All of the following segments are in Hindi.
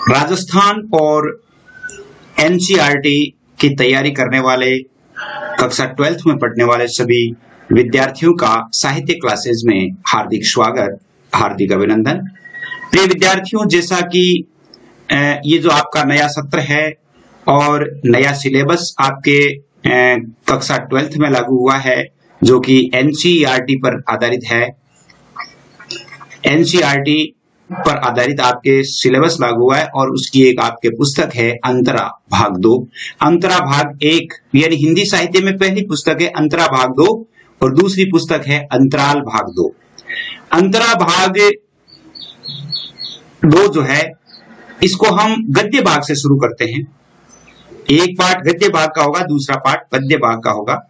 राजस्थान और एनसीईआरटी की तैयारी करने वाले कक्षा 12th में पढ़ने वाले सभी विद्यार्थियों का साहित्य क्लासेज में हार्दिक स्वागत, हार्दिक अभिनंदन। प्रिय विद्यार्थियों, जैसा कि ये जो आपका नया सत्र है और नया सिलेबस आपके कक्षा 12th में लागू हुआ है, जो कि एनसीईआरटी पर आधारित है। एनसीईआरटी पर आधारित आपके सिलेबस लागू हुआ है और उसकी एक आपके पुस्तक है अंतरा भाग 2। अंतरा भाग 1 यानी हिंदी साहित्य में पहली पुस्तक है अंतरा भाग 2 और दूसरी पुस्तक है अंतराल भाग 2। अंतरा भाग 2 जो है, इसको हम गद्य भाग से शुरू करते हैं। एक पार्ट गद्य भाग का होगा, दूसरा पार्ट पद्य भाग का होगा।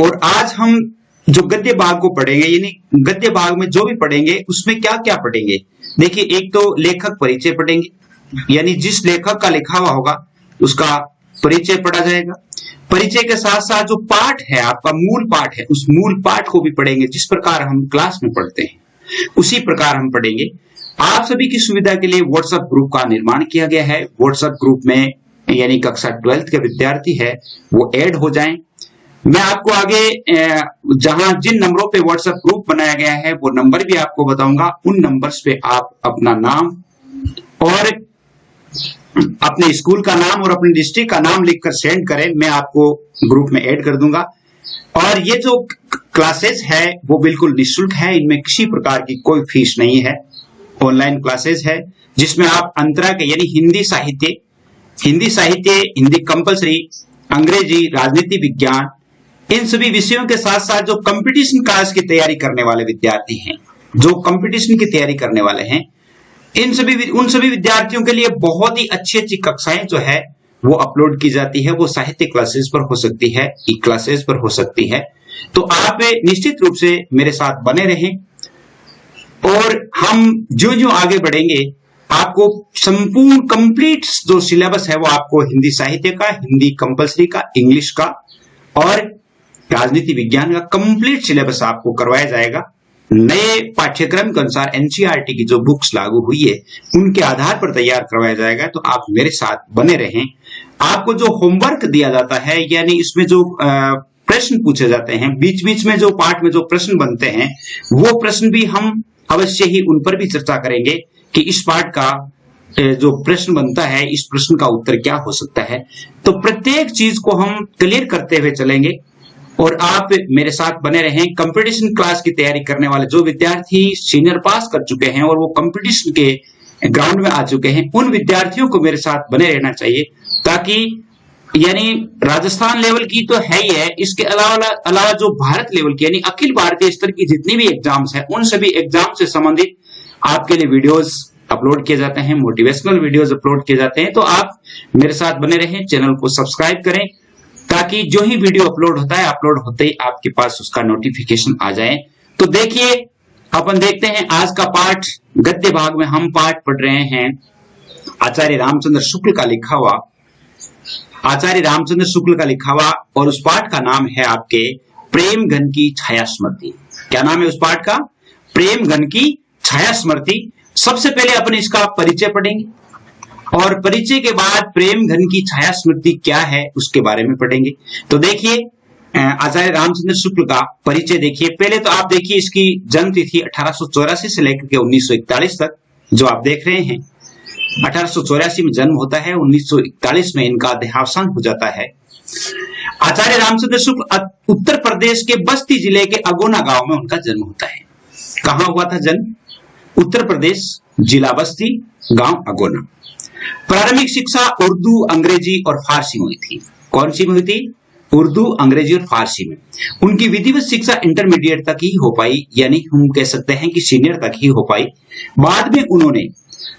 और आज हम जो गद्य भाग को पढ़ेंगे, यानी गद्य भाग में जो भी पढ़ेंगे उसमें क्या क्या पढ़ेंगे। देखिए, एक तो लेखक परिचय पढ़ेंगे, यानी जिस लेखक का लिखा हुआ होगा उसका परिचय पढ़ा जाएगा। परिचय के साथ साथ जो पाठ है, आपका मूल पाठ है, उस मूल पाठ को भी पढ़ेंगे। जिस प्रकार हम क्लास में पढ़ते हैं उसी प्रकार हम पढ़ेंगे। आप सभी की सुविधा के लिए व्हाट्सएप ग्रुप का निर्माण किया गया है। व्हाट्सएप ग्रुप में यानी कक्षा 12th के विद्यार्थी है वो ऐड हो जाएं। मैं आपको आगे जहां जिन नंबरों पे व्हाट्सएप ग्रुप बनाया गया है वो नंबर भी आपको बताऊंगा। उन नंबर्स पे आप अपना नाम और अपने स्कूल का नाम और अपने डिस्ट्रिक्ट का नाम लिखकर सेंड करें, मैं आपको ग्रुप में ऐड कर दूंगा। और ये जो क्लासेस है वो बिल्कुल निःशुल्क है, इनमें किसी प्रकार की कोई फीस नहीं है। ऑनलाइन क्लासेस है जिसमें आप अंतरा के यानी हिंदी साहित्य, हिंदी कंपलसरी, अंग्रेजी, राजनीति विज्ञान, इन सभी विषयों के साथ साथ जो कंपटीशन क्लास की तैयारी करने वाले विद्यार्थी हैं, जो कंपटीशन की तैयारी करने वाले हैं, उन सभी विद्यार्थियों के लिए बहुत ही अच्छी अच्छी कक्षाएं जो है वो अपलोड की जाती है। वो साहित्य क्लासेस पर हो सकती है, ई क्लासेस पर हो सकती है। तो आप निश्चित रूप से मेरे साथ बने रहें और हम जो आगे बढ़ेंगे आपको संपूर्ण कंप्लीट जो सिलेबस है वो आपको हिंदी साहित्य का, हिंदी कंपलसरी का, इंग्लिश का और राजनीति विज्ञान का कंप्लीट सिलेबस आपको करवाया जाएगा। नए पाठ्यक्रम के अनुसार एनसीईआरटी की जो बुक्स लागू हुई है उनके आधार पर तैयार करवाया जाएगा। तो आप मेरे साथ बने रहें। आपको जो होमवर्क दिया जाता है, यानी इसमें जो प्रश्न पूछे जाते हैं, बीच बीच में जो पाठ में जो प्रश्न बनते हैं, वो प्रश्न भी हम अवश्य ही उन पर भी चर्चा करेंगे कि इस पाठ का जो प्रश्न बनता है, इस प्रश्न का उत्तर क्या हो सकता है। तो प्रत्येक चीज को हम क्लियर करते हुए चलेंगे और आप मेरे साथ बने रहें। कंपटीशन क्लास की तैयारी करने वाले जो विद्यार्थी सीनियर पास कर चुके हैं और वो कंपटीशन के ग्राउंड में आ चुके हैं, उन विद्यार्थियों को मेरे साथ बने रहना चाहिए, ताकि यानी राजस्थान लेवल की तो है ही है, इसके अलावा जो भारत लेवल की यानी अखिल भारतीय स्तर की जितनी भी एग्जाम्स है, उन सभी एग्जाम से संबंधित आपके लिए वीडियोस अपलोड किए जाते हैं, मोटिवेशनल वीडियोस अपलोड किए जाते हैं। तो आप मेरे साथ बने रहें, चैनल को सब्सक्राइब करें, ताकि जो ही वीडियो अपलोड होता है, अपलोड होते ही आपके पास उसका नोटिफिकेशन आ जाए। तो देखिए, अपन देखते हैं आज का पाठ। गद्य भाग में हम पाठ पढ़ रहे हैं आचार्य रामचंद्र शुक्ल का लिखा हुआ, और उस पाठ का नाम है आपके प्रेम घन की छाया स्मृति। क्या नाम है उस पाठ का? प्रेम घन की छाया स्मृति। सबसे पहले अपन इसका परिचय पढ़ेंगे और परिचय के बाद प्रेम घन की छाया स्मृति क्या है उसके बारे में पढ़ेंगे। तो देखिए, आचार्य रामचंद्र शुक्ल का परिचय देखिए। पहले तो आप देखिए इसकी जन्म तिथि 1884 से लेकर के 1941 तक जो आप देख रहे हैं। 1884 में जन्म होता है, 1941 में इनका देहावसान हो जाता है। आचार्य रामचंद्र शुक्ल उत्तर प्रदेश के बस्ती जिले के अगोना गांव में उनका जन्म होता है। कहां हुआ था जन्म? उत्तर प्रदेश, जिला बस्ती, गांव अगोना। प्रारंभिक शिक्षा उर्दू, अंग्रेजी और फारसी में हुई थी। कौन सी में हुई थी? उर्दू, अंग्रेजी और फारसी में। उनकी विधिवत शिक्षा इंटरमीडिएट तक ही हो पाई, यानी हम कह सकते हैं कि सीनियर तक ही हो पाई। बाद में उन्होंने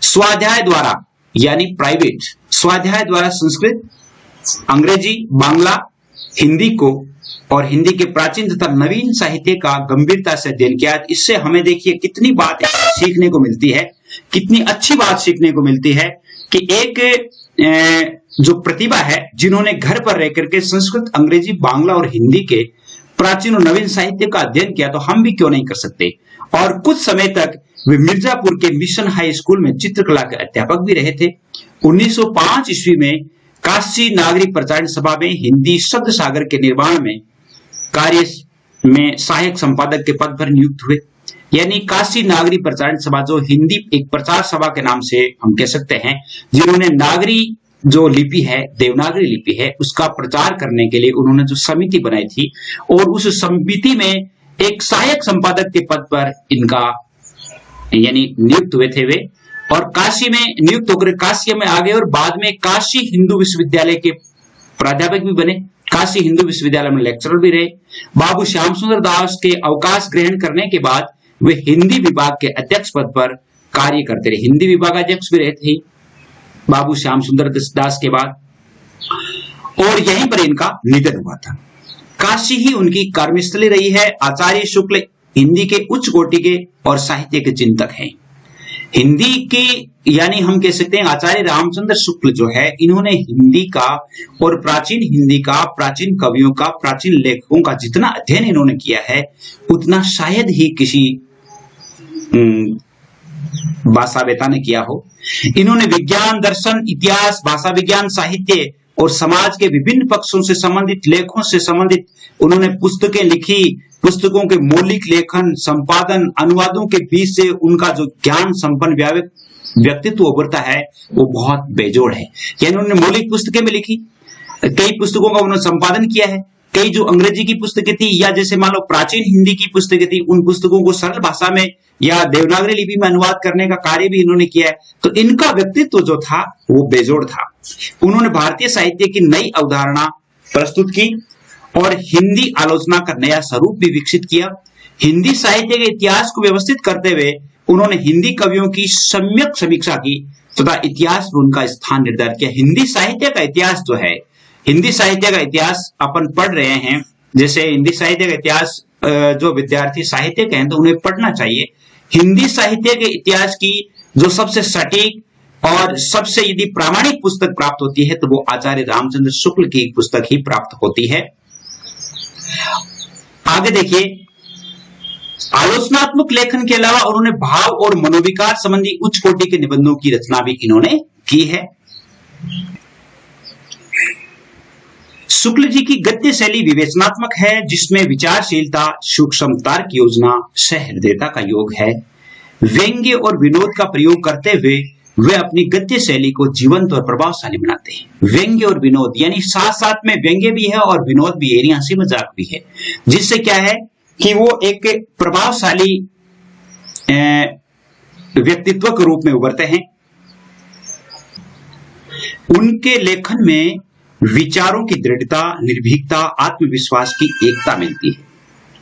स्वाध्याय द्वारा यानी प्राइवेट स्वाध्याय द्वारा संस्कृत, अंग्रेजी, बांग्ला, हिंदी को और हिंदी के प्राचीन तथा नवीन साहित्य का गंभीरता से अध्ययन किया। इससे हमें देखिए कितनी बात सीखने को मिलती है, कितनी अच्छी बात सीखने को मिलती है कि एक जो प्रतिभा है, जिन्होंने घर पर रह करके संस्कृत, अंग्रेजी, बांग्ला और हिंदी के प्राचीन और नवीन साहित्य का अध्ययन किया, तो हम भी क्यों नहीं कर सकते। और कुछ समय तक वे मिर्जापुर के मिशन हाई स्कूल में चित्रकला के अध्यापक भी रहे थे। 1905 ईस्वी में काशी नागरिक प्रचारण सभा में हिंदी शब्द सागर के निर्माण में कार्य में सहायक संपादक के पद पर नियुक्त हुए। यानी काशी नागरिक प्रचारण सभा जो हिंदी एक प्रचार सभा के नाम से हम कह सकते हैं, जिन्होंने नागरी जो लिपि है, देवनागरी लिपि है, उसका प्रचार करने के लिए उन्होंने जो समिति बनाई थी और उस समिति में एक सहायक संपादक के पद पर इनका यानी नियुक्त हुए थे वे, और काशी में नियुक्त होकर काशी में आ गए और बाद में काशी हिंदू विश्वविद्यालय के प्राध्यापक भी बने। काशी हिंदू विश्वविद्यालय में लेक्चरर भी रहे। बाबू श्याम सुंदर दास के अवकाश ग्रहण करने के बाद वे हिंदी विभाग के अध्यक्ष पद पर कार्य करते रहे। हिंदी विभाग अध्यक्ष भी रहे थे बाबू श्याम सुंदर दास के बाद, और यहीं पर इनका निधन हुआ था। काशी ही उनकी कर्मस्थली रही है। आचार्य शुक्ल हिंदी के उच्च कोटि के और साहित्य के चिंतक हैं। हिंदी के यानी हम कह सकते हैं आचार्य रामचंद्र शुक्ल जो है, इन्होंने हिंदी का और प्राचीन हिंदी का, प्राचीन कवियों का, प्राचीन लेखकों का जितना अध्ययन इन्होंने किया है उतना शायद ही किसी भाषावेता ने किया हो। इन्होंने विज्ञान, दर्शन, इतिहास, भाषा विज्ञान, साहित्य और समाज के विभिन्न पक्षों से संबंधित, लेखों से संबंधित उन्होंने पुस्तकें लिखी। पुस्तकों के मौलिक लेखन, संपादन, अनुवादों के बीच से उनका जो ज्ञान संपन्न व्यक्तित्व उभरता है वो बहुत बेजोड़ है। यानी उन्होंने मौलिक पुस्तकें भी लिखी, कई पुस्तकों का उन्होंने संपादन किया है, कई जो अंग्रेजी की पुस्तकें थी या जैसे मान लो प्राचीन हिंदी की पुस्तकें थी, उन पुस्तकों को सरल भाषा में या देवनागरी लिपि में अनुवाद करने का कार्य भी इन्होंने किया है। तो इनका व्यक्तित्व जो था वो बेजोड़ था। उन्होंने भारतीय साहित्य की नई अवधारणा प्रस्तुत की और हिंदी आलोचना का नया स्वरूप भी विकसित किया। हिंदी साहित्य के इतिहास को व्यवस्थित करते हुए उन्होंने हिंदी कवियों की सम्यक समीक्षा की तथा इतिहास में उनका स्थान निर्धारित किया। हिंदी साहित्य का इतिहास जो है, हिंदी साहित्य का इतिहास अपन पढ़ रहे हैं, जैसे हिंदी साहित्य का इतिहास जो विद्यार्थी साहित्य के हैं तो उन्हें पढ़ना चाहिए। हिंदी साहित्य के इतिहास की जो सबसे सटीक और सबसे यदि प्रामाणिक पुस्तक प्राप्त होती है तो वो आचार्य रामचंद्र शुक्ल की पुस्तक ही प्राप्त होती है। आगे देखिए, आलोचनात्मक लेखन के अलावा उन्होंने भाव और मनोविकार संबंधी उच्च कोटि के निबंधों की रचना भी इन्होंने की है। शुक्ल जी की गद्य शैली विवेचनात्मक है, जिसमें विचारशीलता, सूक्ष्म तर्क योजना, सहृदयता का योग है। व्यंग्य और विनोद का प्रयोग करते हुए वे अपनी गद्य शैली को जीवंत और प्रभावशाली बनाते हैं। व्यंग्य और विनोद यानी साथ साथ में व्यंग्य भी है और विनोद भी है, हंसी मजाक भी है, जिससे क्या है कि वो एक प्रभावशाली व्यक्तित्व के रूप में उभरते हैं। उनके लेखन में विचारों की दृढ़ता, निर्भीकता, आत्मविश्वास की एकता मिलती है।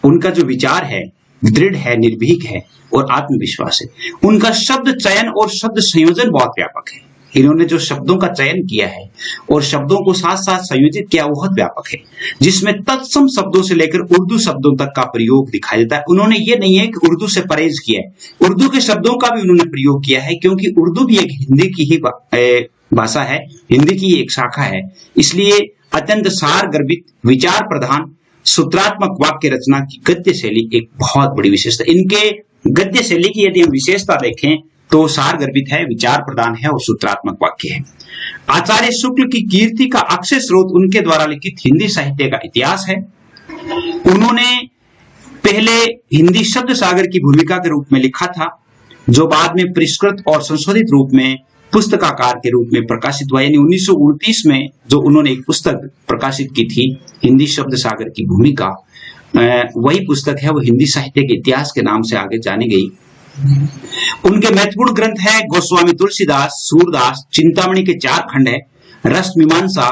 उनका जो विचार है दृढ़ है, निर्भीक है और आत्मविश्वास है। उनका शब्द चयन और शब्द संयोजन बहुत व्यापक है। इन्होंने जो शब्दों का चयन किया है और शब्दों को साथ साथ संयोजित किया बहुत व्यापक है, जिसमें तत्सम शब्दों से लेकर उर्दू शब्दों तक का प्रयोग दिखाई देता है। उन्होंने ये नहीं है कि उर्दू से परहेज किया है, उर्दू के शब्दों का भी उन्होंने प्रयोग किया है, क्योंकि उर्दू भी एक हिंदी की ही भाषा है, हिंदी की एक शाखा है। इसलिए अत्यंत सार गर्भित, विचार प्रधान, सूत्रात्मक वाक्य रचना की गद्य शैली एक बहुत बड़ी विशेषता। इनके गद्य शैली की यदि हम विशेषता देखें तो सार गर्भित है, विचार प्रधान है और सूत्रात्मक वाक्य है। आचार्य शुक्ल की कीर्ति का अक्षय स्रोत उनके द्वारा लिखित हिंदी साहित्य का इतिहास है। उन्होंने पहले हिंदी शब्द सागर की भूमिका के रूप में लिखा था, जो बाद में परिष्कृत और संशोधित रूप में पुस्तकाकार के रूप में प्रकाशित हुआ। यानी 1929 में जो उन्होंने एक पुस्तक प्रकाशित की थी हिंदी शब्द सागर की भूमिका, वही पुस्तक है, वो हिंदी साहित्य के इतिहास के नाम से आगे जानी गई। उनके महत्वपूर्ण ग्रंथ है गोस्वामी तुलसीदास, सूरदास, चिंतामणि के 4 खंड है, रस मीमांसा,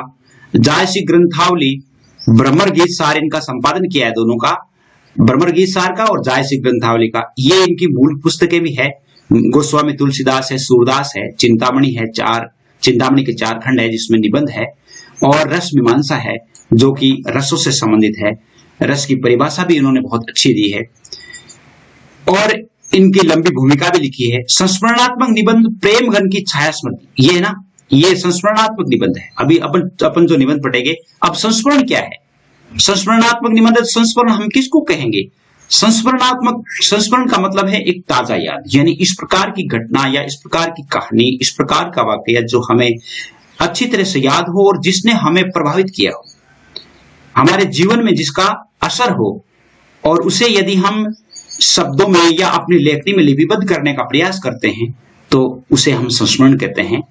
जायसी ग्रंथावली, ब्रह्मर गीत सार, इनका संपादन किया है दोनों का, ब्रह्मर गीत सार का और जायसी ग्रंथावली का। ये इनकी मूल पुस्तकें भी है। गोस्वामी तुलसीदास है, सूरदास है, चिंतामणि है, चिंतामणि के 4 खंड है जिसमें निबंध है, और रस मीमांसा है जो कि रसों से संबंधित है। रस की परिभाषा भी इन्होंने बहुत अच्छी दी है और इनकी लंबी भूमिका भी लिखी है। संस्मरणात्मक निबंध प्रेमगन की छाया स्मृति, ये ना, ये संस्मरणात्मक निबंध है। अभी अपन जो निबंध पढ़ेंगे, अब संस्मरण क्या है? संस्मरणात्मक निबंध, संस्मरण हम किसको कहेंगे? संस्मरण का मतलब है एक ताजा याद, यानी इस प्रकार की घटना या इस प्रकार की कहानी, इस प्रकार का वाकया जो हमें अच्छी तरह से याद हो और जिसने हमें प्रभावित किया हो, हमारे जीवन में जिसका असर हो, और उसे यदि हम शब्दों में या अपनी लेखनी में लिपिबद्ध करने का प्रयास करते हैं तो उसे हम संस्मरण कहते हैं।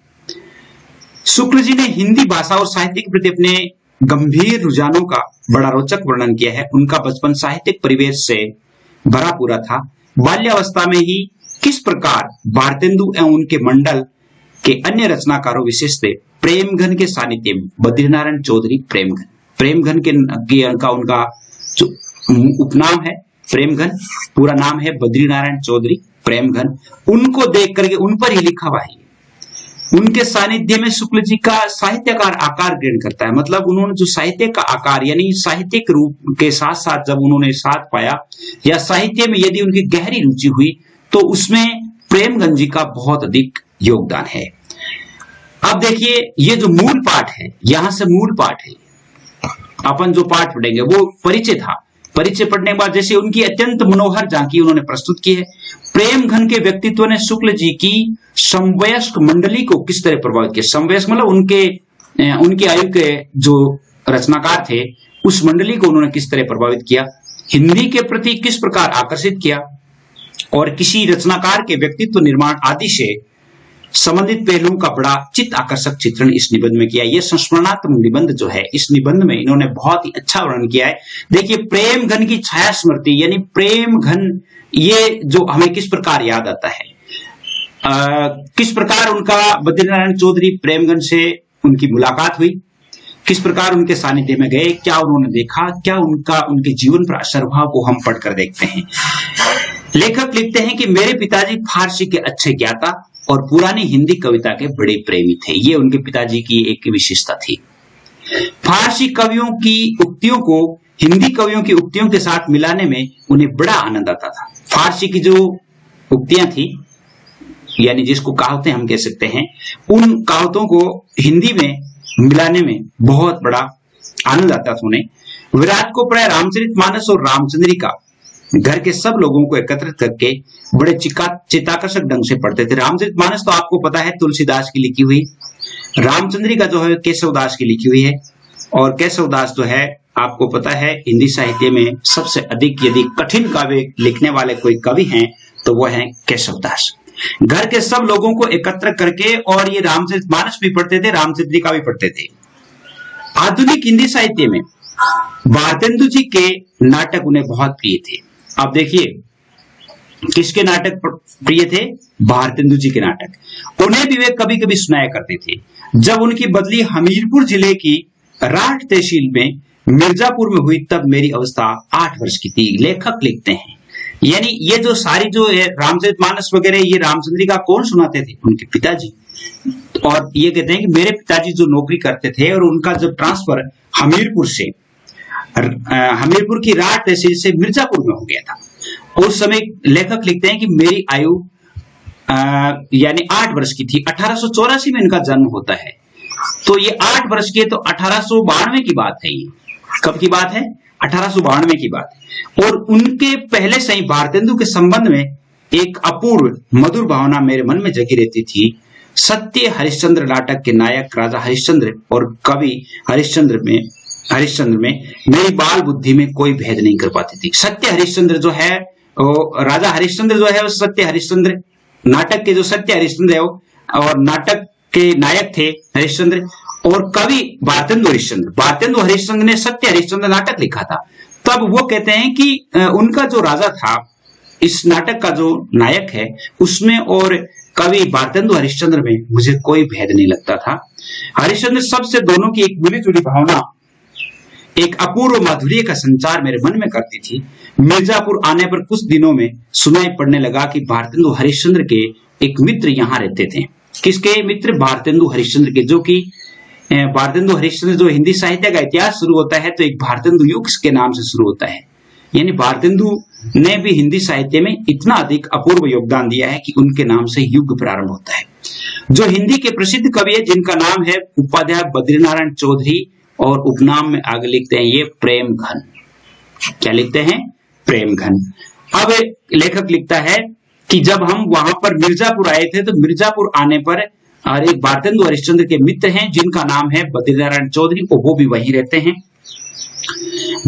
शुक्ल जी ने हिंदी भाषा और साहित्य के प्रति अपने गंभीर रुझानों का बड़ा रोचक वर्णन किया है। उनका बचपन साहित्यिक परिवेश से भरा पूरा था। बाल्यावस्था में ही किस प्रकार भारतेंदु एवं उनके मंडल के अन्य रचनाकारों, विशेषतः प्रेमघन के सानिध्य में, बद्रीनारायण चौधरी प्रेमघन के उनका जो उपनाम है प्रेमघन, पूरा नाम है बद्रीनारायण चौधरी प्रेमघन, उनको देख करके उन पर ही लिखा हुआ है। उनके सानिध्य में शुक्ल जी का साहित्यकार आकार ग्रहण करता है, मतलब उन्होंने जो साहित्य का आकार यानी साहित्यिक रूप के साथ साथ जब उन्होंने साथ पाया या साहित्य में यदि उनकी गहरी रुचि हुई तो उसमें प्रेमगंज जी का बहुत अधिक योगदान है। अब देखिए ये जो मूल पाठ है, यहां से मूल पाठ है, अपन जो पाठ पढ़ेंगे वो परिचय था। परिचय पढ़ने के बाद जैसे उनकी अत्यंत मनोहर झांकी उन्होंने प्रस्तुत की है। प्रेमघन के व्यक्तित्व ने शुक्ल जी की समवयस्क मंडली को किस तरह प्रभावित किया। समवयस्क मतलब उनके आयु के जो रचनाकार थे उस मंडली को उन्होंने किस तरह प्रभावित किया, हिंदी के प्रति किस प्रकार आकर्षित किया और किसी रचनाकार के व्यक्तित्व निर्माण आदि से संबंधित पहलुओं का बड़ा चित्त आकर्षक चित्रण इस निबंध में किया। यह संस्मरणात्मक निबंध जो है, इस निबंध में इन्होंने बहुत ही अच्छा वर्णन किया है। देखिए प्रेमघन की छाया स्मृति यानी प्रेमघन, ये जो हमें किस प्रकार याद आता है, किस प्रकार उनका बद्रीनारायण चौधरी प्रेमघन से उनकी मुलाकात हुई, किस प्रकार उनके सानिध्य में गए, क्या उन्होंने देखा, क्या उनके जीवन पर असर हुआ, वो हम पढ़कर देखते हैं। लेखक लिखते हैं कि मेरे पिताजी फारसी के अच्छे ज्ञाता और पुरानी हिंदी कविता के बड़े प्रेमी थे। ये उनके पिताजी की एक विशेषता थी। फारसी कवियों की उक्तियों को हिंदी कवियों की उक्तियों के साथ मिलाने में उन्हें बड़ा आनंद आता था। फारसी की जो उक्तियां थी यानी जिसको कहावतें हम कह सकते हैं, उन कहावतों को हिंदी में मिलाने में बहुत बड़ा आनंद आता था उन्हें। विराट को प्राय रामचरितमानस और रामचंद्रिका घर के सब लोगों को एकत्रित करके बड़े चित्ताकर्षक ढंग से पढ़ते थे। रामचरितमानस तो आपको पता है तुलसीदास की लिखी हुई, रामचंद्रिका जो है केशवदास की लिखी हुई है, और केशवदास जो है आपको पता है हिंदी साहित्य में सबसे अधिक यदि कठिन काव्य लिखने वाले कोई कवि हैं तो वो है केशवदास। घर के सब लोगों को एकत्र करके और ये रामचरितमानस भी पढ़ते थे, रामचंद्रिका भी पढ़ते थे। आधुनिक हिंदी साहित्य में भारतेंदु जी के नाटक उन्हें बहुत प्रिय थे। अब देखिए किसके नाटक प्रिय थे, भारतेंदु जी के नाटक। उन्हें भी वे कभी कभी सुनाया करते थे। जब उनकी बदली हमीरपुर जिले की राठ तहसील में मिर्जापुर में हुई तब मेरी अवस्था 8 वर्ष की थी। लेखक लिखते हैं यानी ये जो सारी जो है रामचरितमानस वगैरह ये रामचंद्रिका कौन सुनाते थे, उनके पिताजी। और ये कहते हैं कि मेरे पिताजी जो नौकरी करते थे और उनका जब ट्रांसफर हमीरपुर की राठ तहसील से मिर्जापुर में हो गया था, उस समय लेखक लिखते हैं कि मेरी आयु यानी 8 वर्ष की थी। 1884 में इनका जन्म होता है, तो ये 8 वर्ष के तो 1892 की बात है। ये कब की बात है, 1892 की बात है। और उनके पहले से ही भारतेंदु के संबंध में एक अपूर्व मधुर भावना मेरे मन में जगी रहती थी। सत्य हरिश्चंद्र नाटक के नायक राजा हरिश्चंद्र और कवि हरिश्चंद्र में मेरी बाल बुद्धि में कोई भेद नहीं कर पाती थी। सत्य हरिश्चंद्र जो है राजा हरिश्चंद्र जो है, सत्य हरिश्चंद्र नाटक के जो सत्य हरिश्चंद्र है और नाटक के नायक थे हरिश्चंद्र, और कवि भारतेंदु हरिश्चंद्र ने सत्य हरिश्चंद्र नाटक लिखा था। तब वो कहते हैं कि उनका जो राजा था, इस नाटक का जो नायक है उसमें और कवि भारतेंदु हरिश्चंद्र में मुझे कोई भेद नहीं लगता था। हरिश्चंद्र सबसे दोनों की एक मिली जुली भावना, एक अपूर्व माधुर्य का संचार मेरे मन में करती थी। मिर्जापुर आने पर कुछ दिनों में सुनाई पड़ने लगा कि भारतेंदु हरिश्चंद्र के एक मित्र यहाँ रहते थे। किसके मित्र, भारतेंदु हरिश्चंद्र के, जो कि भारतेंदु हरिश्चंद्र जो हिंदी साहित्य का इतिहास शुरू होता है तो एक भारतेंदु युग के नाम से शुरू होता है। यानी भारतेंदु ने भी हिंदी साहित्य में इतना अधिक अपूर्व योगदान दिया है कि उनके नाम से युग प्रारंभ होता है। जो हिंदी के प्रसिद्ध कवि है जिनका नाम है उपाध्याय बद्रीनारायण चौधरी, और उपनाम में आगे लिखते हैं ये प्रेमघन। क्या लिखते हैं, प्रेम घन। अब लेखक लिखता है कि जब हम वहां पर मिर्जापुर आए थे तो मिर्जापुर आने पर और एक भारतेंदु हरिश्चंद्र के मित्र हैं जिनका नाम है बद्रीनारायण चौधरी, वो भी वहीं रहते हैं।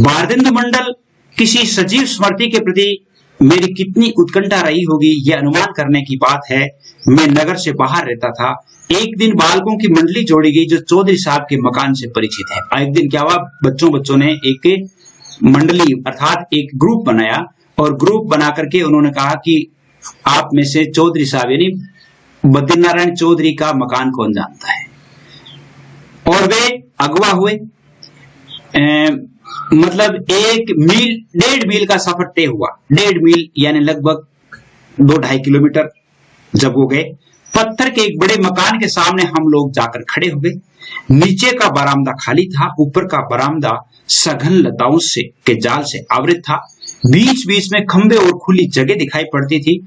भारतेंदु मंडल किसी सजीव स्मृति के प्रति मेरी कितनी उत्कंठा रही होगी यह अनुमान करने की बात है। मैं नगर से बाहर रहता था। एक दिन बालकों की मंडली जोड़ी गई जो चौधरी साहब के मकान से परिचित है। एक दिन क्या हुआ, बच्चों ने एक मंडली अर्थात एक ग्रुप बनाया और ग्रुप बना करके उन्होंने कहा कि आप में से चौधरी साहब यानी बद्रीनारायण चौधरी का मकान कौन जानता है, और वे अगवा हुए। मतलब 1.5 मील का सफर तय हुआ। 1.5 मील यानी लगभग 2-2.5 किलोमीटर। जब वो गए पत्थर के एक बड़े मकान के सामने हम लोग जाकर खड़े हो गए। नीचे का बरामदा खाली था, ऊपर का बरामदा सघन लताओं से के जाल से आवृत था। बीच बीच में खंबे और खुली जगह दिखाई पड़ती थी।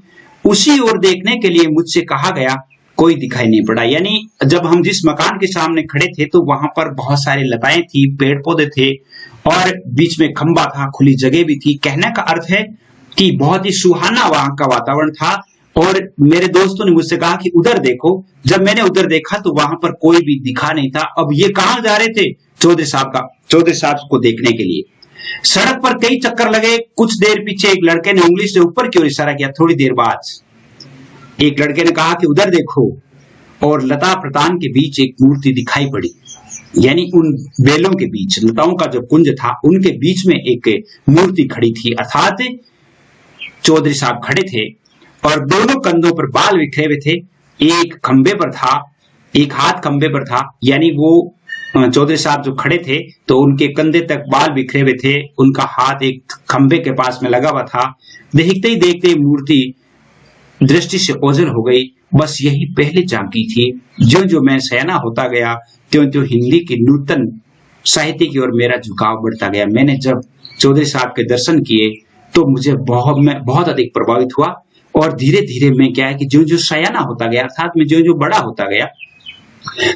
उसी ओर देखने के लिए मुझसे कहा गया, कोई दिखाई नहीं पड़ा। यानी जब हम जिस मकान के सामने खड़े थे तो वहां पर बहुत सारी लताएं थी, पेड़ पौधे थे और बीच में खंबा था, खुली जगह भी थी। कहने का अर्थ है कि बहुत ही सुहाना वहां का वातावरण था। और मेरे दोस्तों ने मुझसे कहा कि उधर देखो। जब मैंने उधर देखा तो वहां पर कोई भी दिखा नहीं था। अब ये कहां जा रहे थे? चौधरी साहब को देखने के लिए। सड़क पर कई चक्कर लगे। कुछ देर पीछे एक लड़के ने उंगली से ऊपर की ओर इशारा किया। थोड़ी देर बाद एक लड़के ने कहा कि उधर देखो, और लता प्रतान के बीच एक मूर्ति दिखाई पड़ी। यानी उन बेलों के बीच, लताओं का जो कुंज था उनके बीच में एक मूर्ति खड़ी थी, अर्थात चौधरी साहब खड़े थे और दोनों कंधों पर बाल बिखरे हुए थे। एक खंबे पर था, एक हाथ खंबे पर था। यानी वो चौधरी साहब जो खड़े थे तो उनके कंधे तक बाल बिखरे हुए थे, उनका हाथ एक खंबे के पास में लगा हुआ था। देखते ही देखते मूर्ति दृष्टि से ओझल हो गई। बस यही पहले झांकी थी। जो जो मैं सयाना होता गया त्यों त्यों हिंदी की नूतन साहित्य की ओर मेरा झुकाव बढ़ता गया। मैंने जब चौधरी साहब के दर्शन किए तो मैं बहुत अधिक प्रभावित हुआ। और धीरे धीरे मैं क्या है कि जो जो सयाना होता गया अर्थात मैं जो जो बड़ा होता गया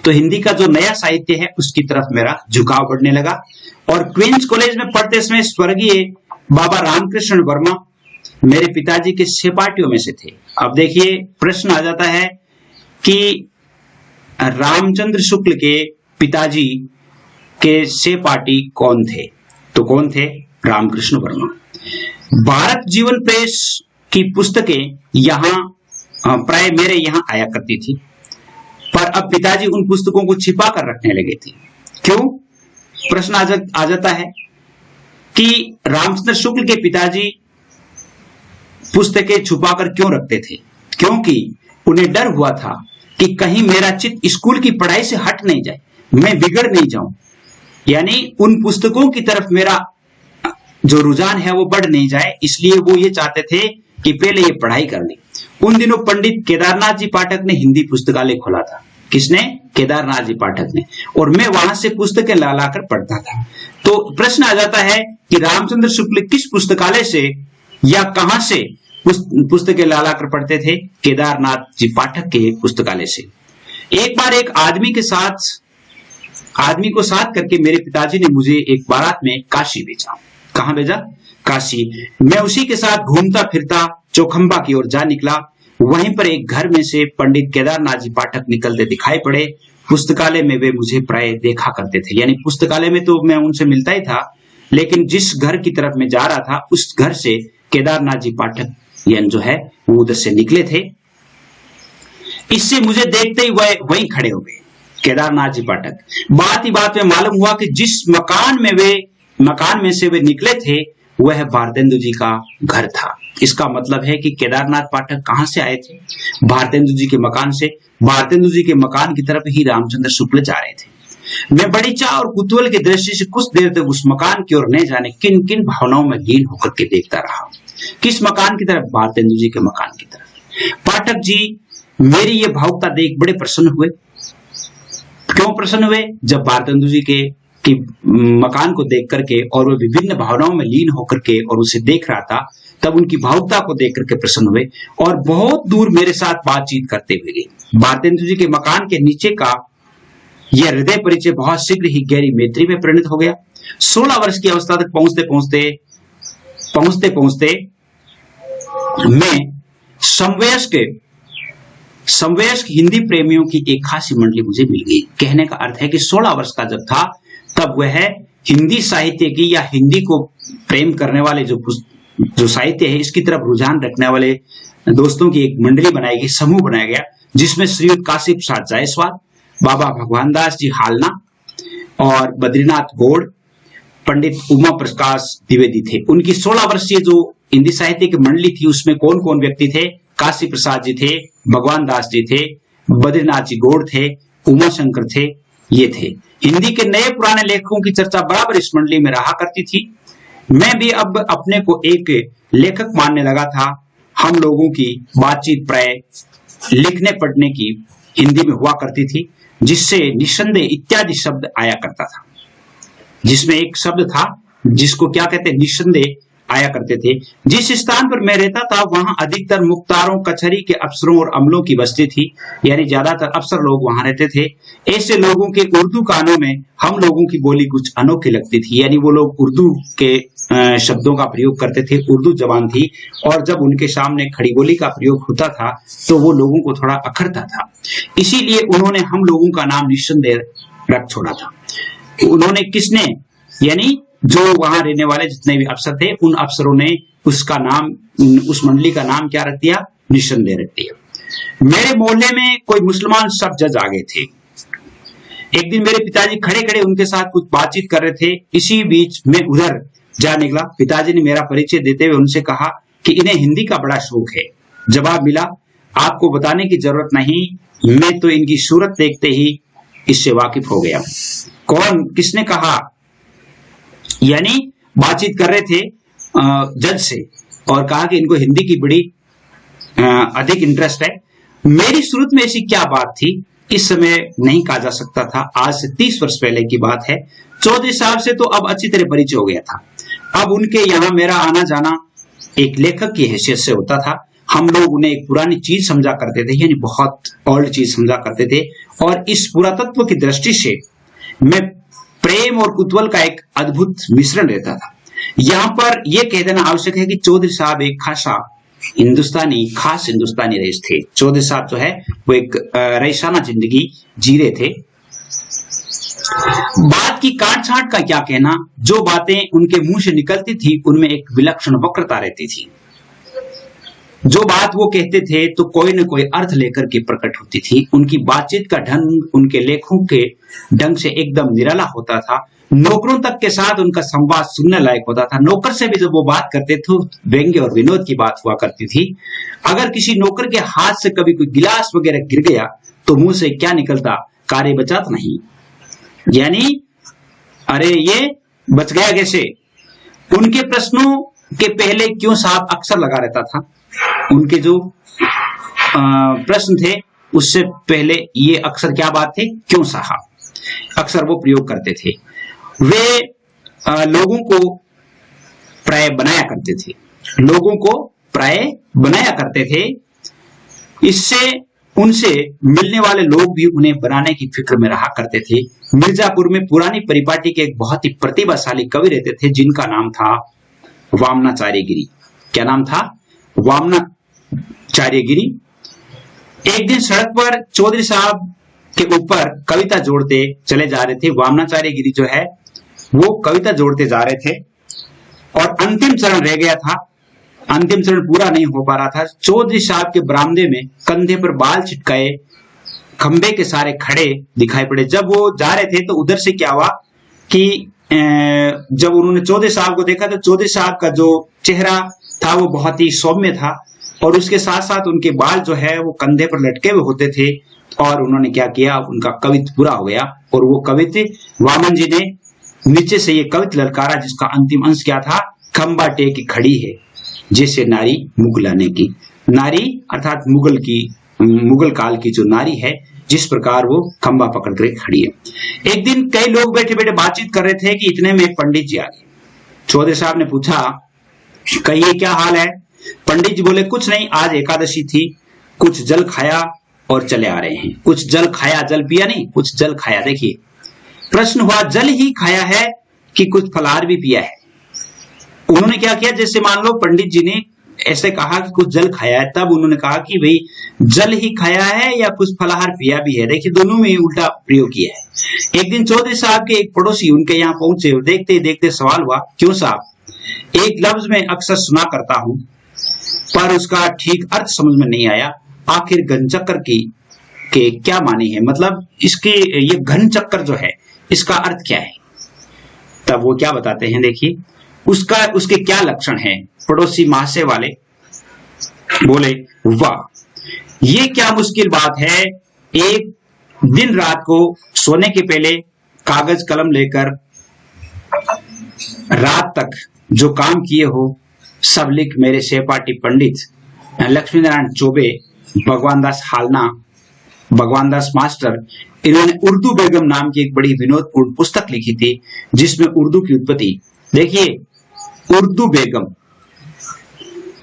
तो हिंदी का जो नया साहित्य है उसकी तरफ मेरा झुकाव बढ़ने लगा। और क्वींस कॉलेज में पढ़ते समय स्वर्गीय बाबा रामकृष्ण वर्मा मेरे पिताजी के सहपाठियों में से थे। अब देखिए प्रश्न आ जाता है कि रामचंद्र शुक्ल के पिताजी के सहपाठी कौन थे? तो कौन थे? रामकृष्ण वर्मा। भारत जीवन प्रेस की पुस्तकें यहाँ प्राय मेरे यहाँ आया करती थी, पर अब पिताजी उन पुस्तकों को छिपा कर रखने लगे थे। क्यों? प्रश्न आ जाता है कि रामचंद्र शुक्ल के पिताजी पुस्तकें छुपाकर क्यों रखते थे? क्योंकि उन्हें डर हुआ था कि कहीं मेरा चित्त स्कूल की पढ़ाई से हट नहीं जाए, मैं बिगड़ नहीं जाऊं। यानी उन पुस्तकों की तरफ मेरा जो रुझान है वो बढ़ नहीं जाए, इसलिए वो ये चाहते थे कि पहले ये पढ़ाई कर ले। उन दिनों पंडित केदारनाथ जी पाठक ने हिंदी पुस्तकालय खोला था। किसने? केदारनाथ जी पाठक ने। और मैं वहां से पुस्तकें ला लाकर पढ़ता था। तो प्रश्न आ जाता है कि रामचंद्र शुक्ल किस पुस्तकालय से या कहां से पुस्तकें ला लाकर पढ़ते थे? केदारनाथ जी पाठक के पुस्तकालय से। एक बार एक आदमी को साथ करके मेरे पिताजी ने मुझे एक बारात में काशी भेजा। कहां भेजा? काशी। मैं उसी के साथ घूमता फिरता चौखंबा की ओर जा निकला। वहीं पर एक घर में से पंडित केदारनाथ जी पाठक निकलते दिखाई पड़े। पुस्तकालय में वे मुझे प्राय देखा करते थे। यानी पुस्तकालय में तो मैं उनसे मिलता ही था, लेकिन जिस घर की तरफ मैं जा रहा था उस घर से केदारनाथ जी पाठक यानी जो है वो उधर से निकले थे। इससे मुझे देखते ही वह वहीं खड़े हो गए, केदारनाथ जी पाठक। बात ही बात में मालूम हुआ कि जिस मकान में से वे निकले थे वह भारतेंदु जी का घर था। इसका मतलब है कि केदारनाथ पाठक कहां से आए थे? भारतेंदु जी के मकान से। भारतेंदु जी के मकान की तरफ ही रामचंद्र शुक्ल जा रहे थे। मैं बड़ी चाह और कुतूहल की दृष्टि से कुछ देर तक उस मकान की ओर न जाने किन किन भावनाओं में लीन होकर के देखता रहा। किस मकान की तरफ? भारतेंदु जी के मकान की तरफ। पाठक जी मेरी ये भावुकता देख बड़े प्रसन्न हुए। क्यों प्रसन्न हुए? जब भारतेंदु जी के मकान को देख करके और वो विभिन्न भावनाओं में लीन होकर के और उसे देख रहा था, तब उनकी भावुकता को देख करके प्रसन्न हुए और बहुत दूर मेरे साथ बातचीत करते हुए गए। भारतेंदु जी के मकान के नीचे का यह हृदय परिचय बहुत शीघ्र ही गहरी मैत्री में परिणत हो गया। 16 वर्ष की अवस्था तक पहुंचते पहुंचते पहुंचते पहुंचते मैं समवयस्क हिंदी प्रेमियों की एक खासी मंडली मुझे मिल गई। कहने का अर्थ है कि 16 वर्ष का जब था तब वह हिंदी साहित्य की या हिंदी को प्रेम करने वाले जो साहित्य है इसकी तरफ रुझान रखने वाले दोस्तों की एक मंडली बनाई गई, समूह बनाया गया, जिसमें श्रीयुत काशी प्रसाद जायसवाल, बाबा भगवान दास जी हालना और बद्रीनाथ गौड़, पंडित उमा प्रकाश द्विवेदी थे। उनकी 16 वर्षीय जो हिंदी साहित्य की मंडली थी उसमें कौन कौन व्यक्ति थे? काशी प्रसाद जी थे, भगवान दास जी थे, बद्रीनाथ जी गौड़ थे, उमा शंकर थे, ये थे। हिंदी के नए पुराने लेखकों की चर्चा बराबर इस मंडली में रहा करती थी। मैं भी अब अपने को एक लेखक मानने लगा था। हम लोगों की बातचीत प्राय लिखने पढ़ने की हिंदी में हुआ करती थी, जिससे निस्संदेह इत्यादि शब्द आया करता था, जिसमें एक शब्द था जिसको क्या कहते हैं, निस्संदेह आया करते थे। जिस स्थान पर मैं रहता था वहां अधिकतर मुख्तारों, कचहरी के अफसरों और अमलों की बस्ती थी, यानी ज्यादातर अफसर लोग वहां रहते थे। ऐसे लोगों के उर्दू कानों में हम लोगों की बोली कुछ अनोखी लगती थी, यानी वो लोग उर्दू के शब्दों का प्रयोग करते थे, उर्दू जबान थी, और जब उनके सामने खड़ी बोली का प्रयोग होता था तो वो लोगों को थोड़ा अखरता था। इसीलिए उन्होंने हम लोगों का नाम निस्संदेह रख छोड़ा था। उन्होंने किसने, यानी जो वहां रहने वाले जितने भी अफसर थे उन अफसरों ने उसका नाम, उस मंडली का नाम क्या रख दिया? निस्संदेह रख दिया। मेरे मोहल्ले में कोई मुसलमान सब जज आ गए थे। एक दिन मेरे पिताजी खड़े खड़े उनके साथ कुछ बातचीत कर रहे थे। इसी बीच मैं उधर जा निकला। पिताजी ने मेरा परिचय देते हुए उनसे कहा कि इन्हें हिंदी का बड़ा शौक है। जवाब मिला, आपको बताने की जरूरत नहीं, मैं तो इनकी सूरत देखते ही इससे वाकिफ हो गया। कौन, किसने कहा? यानी बातचीत कर रहे थे जज से और कहा कि इनको हिंदी की बड़ी अधिक इंटरेस्ट है। मेरी सूरत में ऐसी क्या बात थी इस समय नहीं कहा जा सकता था। आज से 30 वर्ष पहले की बात है। चौधरी साहब से तो अब अच्छी तरह परिचय हो गया था। अब उनके यहाँ मेरा आना जाना एक लेखक की हैसियत से होता था। हम लोग उन्हें एक पुरानी चीज समझा करते थे, यानी बहुत ओल्ड चीज समझा करते थे, और इस पुरातत्व की दृष्टि से मैं प्रेम और कुतूहल का एक अद्भुत मिश्रण रहता था। यहाँ पर यह कह देना आवश्यक है कि चौधरी साहब एक खास हिंदुस्तानी रईस थे। चौधरी साहब जो है वो एक रईसाना जिंदगी जी रहे थे। बात की काट छांट का क्या कहना, जो बातें उनके मुंह से निकलती थी उनमें एक विलक्षण वक्रता रहती थी। जो बात वो कहते थे तो कोई न कोई अर्थ लेकर के प्रकट होती थी। उनकी बातचीत का ढंग उनके लेखों के ढंग से एकदम निराला होता था। नौकरों तक के साथ उनका संवाद सुनने लायक होता था। नौकर से भी जब वो बात करते थे व्यंग्य और विनोद की बात हुआ करती थी। अगर किसी नौकर के हाथ से कभी कोई गिलास वगैरह गिर गया तो मुंह से क्या निकलता, कार्य बचा तो नहीं, यानी अरे ये बच गया कैसे। उनके प्रश्नों के पहले क्यों साहब अक्सर लगा रहता था। उनके जो प्रश्न थे उससे पहले ये अक्सर क्या बात थे, क्यों साहब, अक्सर वो प्रयोग करते थे। वे लोगों को प्राय बनाया करते थे, लोगों को प्राय बनाया करते थे। इससे उनसे मिलने वाले लोग भी उन्हें बनाने की फिक्र में रहा करते थे। मिर्जापुर में पुरानी परिपाटी के एक बहुत ही प्रतिभाशाली कवि रहते थे जिनका नाम था वामनाचार्य गिरी। क्या नाम था? वामनाचार्य गिरी। एक दिन सड़क पर चौधरी साहब के ऊपर कविता जोड़ते चले जा रहे थे। वामनाचार्य गिरी जो है वो कविता जोड़ते जा रहे थे और अंतिम चरण रह गया था। अंतिम चरण पूरा नहीं हो पा रहा था। चौधरी साहब के बरामदे में कंधे पर बाल चिटकाए खंबे के सारे खड़े दिखाई पड़े। जब वो जा रहे थे तो उधर से क्या हुआ कि जब उन्होंने चौधरी साहब को देखा तो चौधरी साहब का जो चेहरा था वो बहुत ही सौम्य था और उसके साथ साथ उनके बाल जो है वो कंधे पर लटके हुए होते थे। और उन्होंने क्या किया, उनका कवित्व पूरा हो गया और वो कवित्व वामन जी ने नीचे से ये कवित्व ललकारा जिसका अंतिम अंश क्या था, खंबा टेक खड़ी है जैसे नारी मुगलाने की। नारी अर्थात मुगल काल की जो नारी है, जिस प्रकार वो खंबा पकड़ कर खड़ी है। एक दिन कई लोग बैठे बैठे बातचीत कर रहे थे कि इतने में एक पंडित जी आ गए। चौधरी साहब ने पूछा, कहिए क्या हाल है। पंडित जी बोले, कुछ नहीं, आज एकादशी थी, कुछ जल खाया और चले आ रहे हैं। कुछ जल खाया, जल पिया नहीं, कुछ जल खाया। देखिए प्रश्न हुआ, जल ही खाया है कि कुछ फलाहार भी पिया है। उन्होंने क्या किया, जैसे मान लो पंडित जी ने ऐसे कहा कि कुछ जल खाया है, तब उन्होंने कहा कि भाई जल ही खाया है या कुछ फलाहार पिया भी है। देखिए दोनों में उल्टा प्रयोग किया है। एक दिन चौधरी साहब के एक पड़ोसी उनके यहाँ पहुंचे, देखते देखते सवाल हुआ, क्यों साहब, एक लफ्ज में अक्सर सुना करता हूं पर उसका ठीक अर्थ समझ में नहीं आया, आखिर घन चक्कर की के क्या मानी है, मतलब इसके ये घन चक्कर जो है इसका अर्थ क्या है। तब वो क्या बताते हैं, देखिए उसके क्या लक्षण हैं। पड़ोसी महाशय वाले बोले, वाह ये क्या मुश्किल बात है, एक दिन रात को सोने के पहले कागज कलम लेकर रात तक जो काम किए हो सब लिख मेरे सहपाठी पंडित लक्ष्मी नारायण चौबे, भगवान दास हालना, भगवान दास मास्टर, इन्होंने उर्दू बेगम नाम की एक बड़ी विनोदपूर्ण पुस्तक लिखी थी जिसमें उर्दू की उत्पत्ति, देखिए उर्दू बेगम,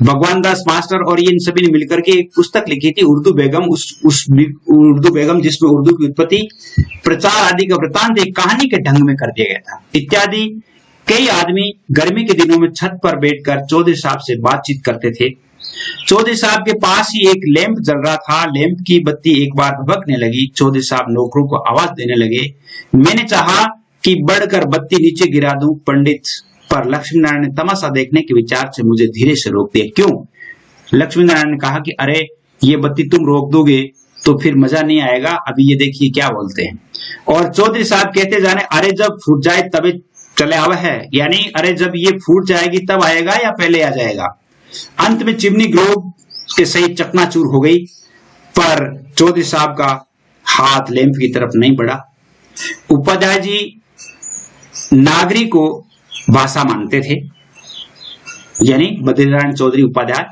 भगवान दास मास्टर और ये इन सभी ने मिलकर के एक पुस्तक लिखी थी उर्दू बेगम, उस उर्दू बेगम जिसमें उर्दू की उत्पत्ति, प्रचार आदि का वृतांत एक कहानी के ढंग में कर दिया गया था इत्यादि। कई आदमी गर्मी के दिनों में छत पर बैठकर चौधरी साहब से बातचीत करते थे। चौधरी साहब के पास ही एक लैंप जल रहा था, लैंप की बत्ती एक बार भभकने लगी, चौधरी साहब नौकरों को आवाज देने लगे। मैंने चाहा कि बढ़कर बत्ती नीचे गिरा दूं, पंडित पर लक्ष्मी नारायण ने तमाशा देखने के विचार से मुझे धीरे से रोक दिया। क्यों? लक्ष्मी नारायण ने कहा कि अरे ये बत्ती तुम रोक दोगे तो फिर मजा नहीं आएगा, अभी ये देखिए क्या बोलते हैं। और चौधरी साहब कहते जाने, अरे जब फूट जाए तभी चले आवा है, यानी अरे जब ये फूट जाएगी तब आएगा या पहले आ जाएगा। अंत में चिमनी ग्लोब के सही चकनाचूर हो गई, पर चौधरी साहब का हाथ लैंप की तरफ नहीं बढ़ा। उपाध्याय जी नागरी को भाषा मानते थे, यानी बद्रीनारायण चौधरी उपाध्याय,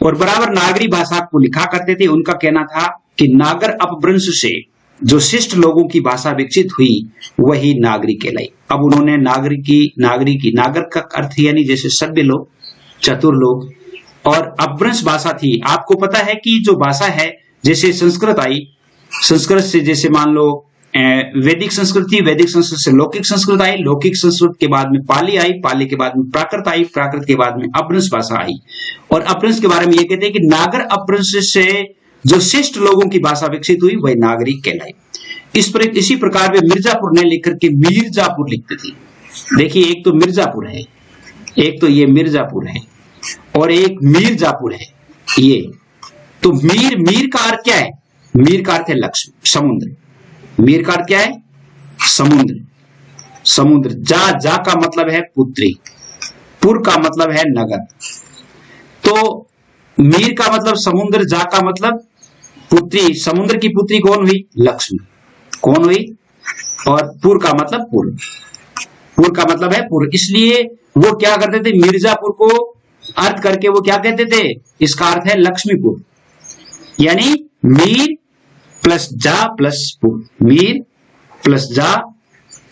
और बराबर नागरी भाषा को लिखा करते थे। उनका कहना था कि नागर अपभ्रंश से जो शिष्ट लोगों की भाषा विकसित हुई वही नागरी कहलाई। अब उन्होंने नागर का अर्थ यानी जैसे सभ्य लोग, चतुर लोग, और अपभ्रंश भाषा थी। आपको पता है कि जो भाषा है, जैसे संस्कृत आई, संस्कृत से जैसे मान लो वैदिक संस्कृत थी, वैदिक संस्कृत से लौकिक संस्कृत आई, लौकिक संस्कृत के बाद में पाली आई, पाली के बाद में प्राकृत आई, प्राकृत के बाद में अपभ्रंश भाषा आई। और अपभ्रंश के बारे में ये कहते हैं कि नागर अपभ्रंश से जो शिष्ट लोगों की भाषा विकसित हुई वही नागरी कहलाई। इसी प्रकार वे मिर्जापुर ने लिख करके मीरजापुर लिखते थे। देखिए एक तो मिर्जापुर है, एक तो ये मिर्जापुर है और एक मीरजापुर है। ये तो मीर का अर्थ क्या है? मीर का अर्थ है लक्ष्य, समुद्र। मीर का अर्थ क्या है? समुद्र। समुद्र। जा का मतलब है पुत्री, पुर का मतलब है नगर। तो मीर का मतलब समुद्र, जा का मतलब पुत्री। समुद्र की पुत्री कौन हुई? लक्ष्मी। कौन हुई? और पुर का मतलब पुर। पुर का मतलब है पुर। इसलिए वो क्या करते थे, मिर्जापुर को अर्थ करके वो क्या कहते थे, इसका अर्थ है लक्ष्मीपुर, यानी मीर प्लस जा प्लस पुर, मीर प्लस जा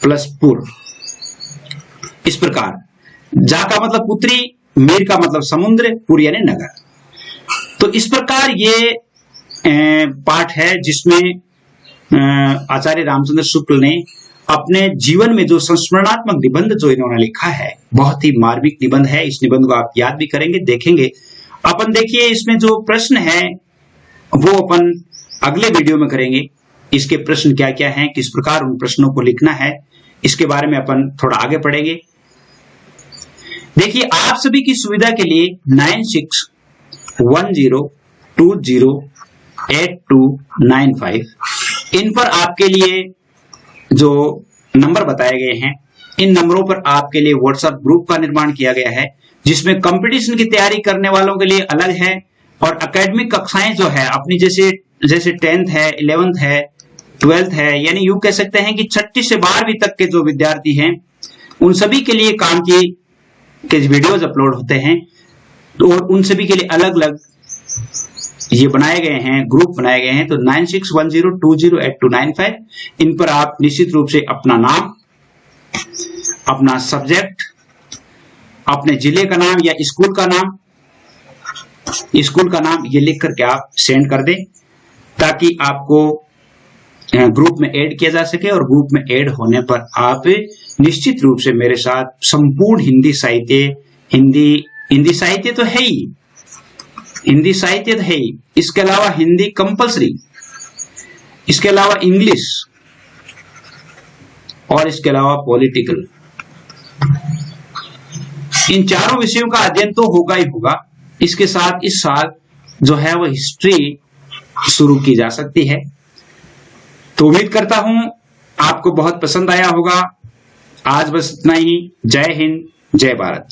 प्लस पुर। इस प्रकार जा का मतलब पुत्री, मीर का मतलब समुद्र, पुर यानी नगर। तो इस प्रकार ये पाठ है जिसमें आचार्य रामचंद्र शुक्ल ने अपने जीवन में जो संस्मरणात्मक निबंध जो इन्होंने लिखा है, बहुत ही मार्मिक निबंध है। इस निबंध को आप याद भी करेंगे, देखेंगे। अपन देखिए इसमें जो प्रश्न है वो अपन अगले वीडियो में करेंगे। इसके प्रश्न क्या क्या हैं, किस प्रकार उन प्रश्नों को लिखना है, इसके बारे में अपन थोड़ा आगे पढ़ेंगे। देखिए आप सभी की सुविधा के लिए 9610208295 इन पर आपके लिए जो नंबर बताए गए हैं, इन नंबरों पर आपके लिए व्हाट्सएप ग्रुप का निर्माण किया गया है, जिसमें कंपटीशन की तैयारी करने वालों के लिए अलग है और एकेडमिक कक्षाएं जो है अपनी जैसे 10th है, 11th है, 12th है, यानी यूं कह सकते हैं कि 6ठी से 12वीं तक के जो विद्यार्थी हैं उन सभी के लिए काम की के वीडियोज अपलोड होते हैं। तो और उन सभी के लिए अलग अलग ये बनाए गए हैं, ग्रुप बनाए गए हैं। तो 9610208295 इन पर आप निश्चित रूप से अपना नाम, अपना सब्जेक्ट, अपने जिले का नाम या स्कूल का नाम ये लिख करके आप सेंड कर दें, ताकि आपको ग्रुप में ऐड किया जा सके और ग्रुप में ऐड होने पर आप निश्चित रूप से मेरे साथ संपूर्ण हिंदी साहित्य, हिंदी साहित्य तो है ही, हिंदी साहित्य तो है ही, इसके अलावा हिंदी कंपलसरी, इसके अलावा इंग्लिश और इसके अलावा पॉलिटिकल, इन चारों विषयों का अध्ययन तो होगा ही होगा। इसके साथ इस साल जो है वो हिस्ट्री शुरू की जा सकती है। तो उम्मीद करता हूं आपको बहुत पसंद आया होगा। आज बस इतना ही। जय हिंद, जय भारत।